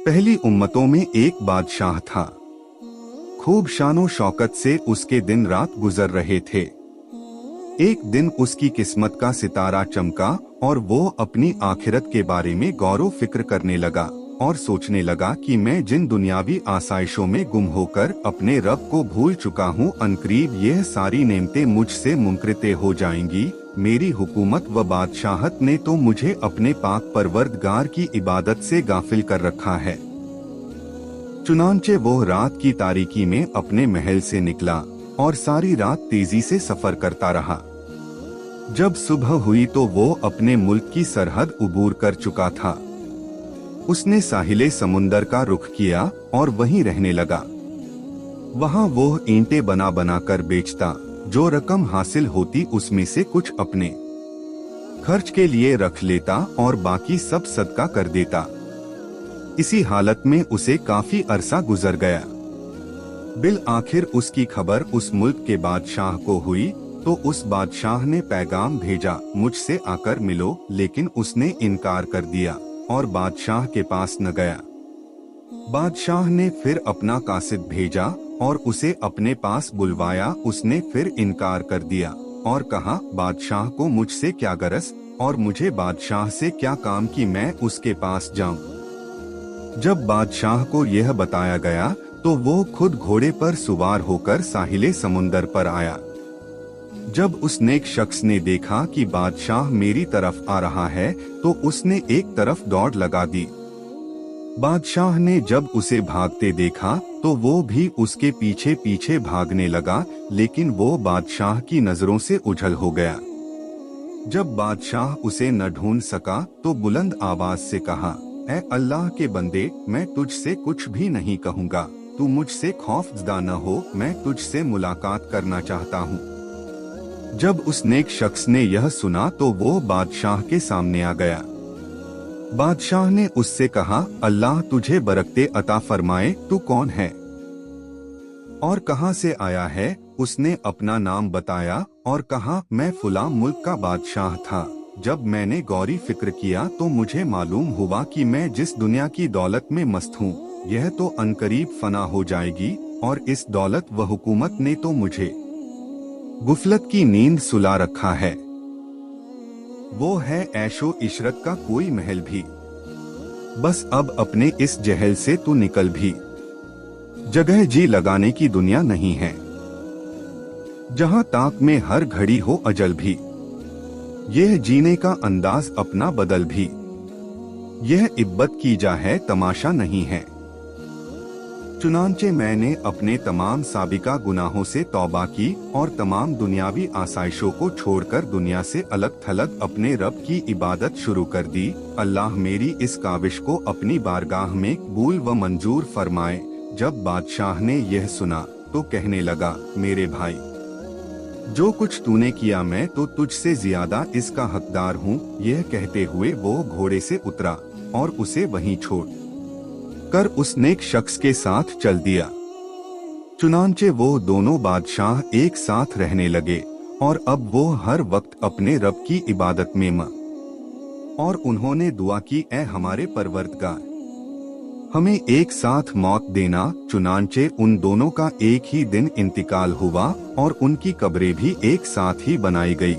पहली उम्मतों में एक बादशाह था। खूब शानो शौकत से उसके दिन रात गुजर रहे थे। एक दिन उसकी किस्मत का सितारा चमका और वो अपनी आखिरत के बारे में गौर फिक्र करने लगा और सोचने लगा कि मैं जिन दुनियावी आसाइशों में गुम होकर अपने रब को भूल चुका हूँ, अनकरीब यह सारी नेमतें मुझसे मुनक़ते हो जाएंगी। मेरी हुकूमत व बादशाहत ने तो मुझे अपने पाक परवरदिगार की इबादत से गाफिल कर रखा है। चुनांचे वो रात की तारीकी में अपने महल से निकला और सारी रात तेजी से सफर करता रहा। जब सुबह हुई तो वो अपने मुल्क की सरहद उबूर कर चुका था। उसने साहिले समुंदर का रुख किया और वहीं रहने लगा। वहां वो ईंटें बना बना कर बेचता, जो रकम हासिल होती उसमें से कुछ अपने खर्च के लिए रख लेता और बाकी सब सदका कर देता। इसी हालत में उसे काफी अरसा गुजर गया। बिल आखिर उसकी खबर उस मुल्क के बादशाह को हुई तो उस बादशाह ने पैगाम भेजा, मुझसे आकर मिलो, लेकिन उसने इनकार कर दिया और बादशाह के पास न गया। बादशाह ने फिर अपना कासिद भेजा और उसे अपने पास बुलवाया। उसने फिर इनकार कर दिया और कहा, बादशाह को मुझसे क्या गरज और मुझे बादशाह से क्या काम कि मैं उसके पास जाऊं। जब बादशाह को यह बताया गया तो वो खुद घोड़े पर सवार होकर साहिले समुंदर पर आया। जब उस नेक शख्स ने देखा कि बादशाह मेरी तरफ आ रहा है तो उसने एक तरफ दौड़ लगा दी। बादशाह ने जब उसे भागते देखा तो वो भी उसके पीछे पीछे भागने लगा, लेकिन वो बादशाह की नजरों से उझल हो गया। जब बादशाह उसे न ढूंढ सका तो बुलंद आवाज से कहा, ऐ अल्लाह के बंदे, मैं तुझसे कुछ भी नहीं कहूँगा, तू मुझसे खौफजदा न हो, मैं तुझसे मुलाकात करना चाहता हूँ। जब उस नेक शख्स ने यह सुना तो वो बादशाह के सामने आ गया। बादशाह ने उससे कहा, अल्लाह तुझे बरकते अता फरमाए, तू कौन है और कहां से आया है? उसने अपना नाम बताया और कहा, मैं फुला मुल्क का बादशाह था। जब मैंने गौरी फिक्र किया तो मुझे मालूम हुआ कि मैं जिस दुनिया की दौलत में मस्त हूँ, यह तो अनकरीब फना हो जाएगी और इस दौलत व हुकूमत ने तो मुझे गुफलत की नींद सुला रखा है। वो है ऐशो इशरत का कोई महल भी, बस अब अपने इस जहल से तू निकल भी। जगह जी लगाने की दुनिया नहीं है, जहां ताक में हर घड़ी हो अजल भी। यह जीने का अंदाज अपना बदल भी, यह इब्बत की जा है, तमाशा नहीं है। चुनांचे मैंने अपने तमाम साबिका गुनाहों से तौबा की और तमाम दुनियावी आसाइशों को छोड़कर दुनिया से अलग थलग अपने रब की इबादत शुरू कर दी। अल्लाह मेरी इस काविश को अपनी बारगाह में कबूल व मंजूर फरमाए। जब बादशाह ने यह सुना तो कहने लगा, मेरे भाई, जो कुछ तूने किया मैं तो तुझसे ज्यादा इसका हकदार हूँ। यह कहते हुए वो घोड़े से उतरा और उसे वहीं छोड़ कर उस नेक शख्स के साथ चल दिया। चुनांचे वो दोनों बादशाह एक साथ रहने लगे और अब वो हर वक्त अपने रब की इबादत में और उन्होंने दुआ की, ऐ हमारे परवरदिगार, हमें एक साथ मौत देना। चुनांचे उन दोनों का एक ही दिन इंतकाल हुआ और उनकी कब्रें भी एक साथ ही बनाई गई।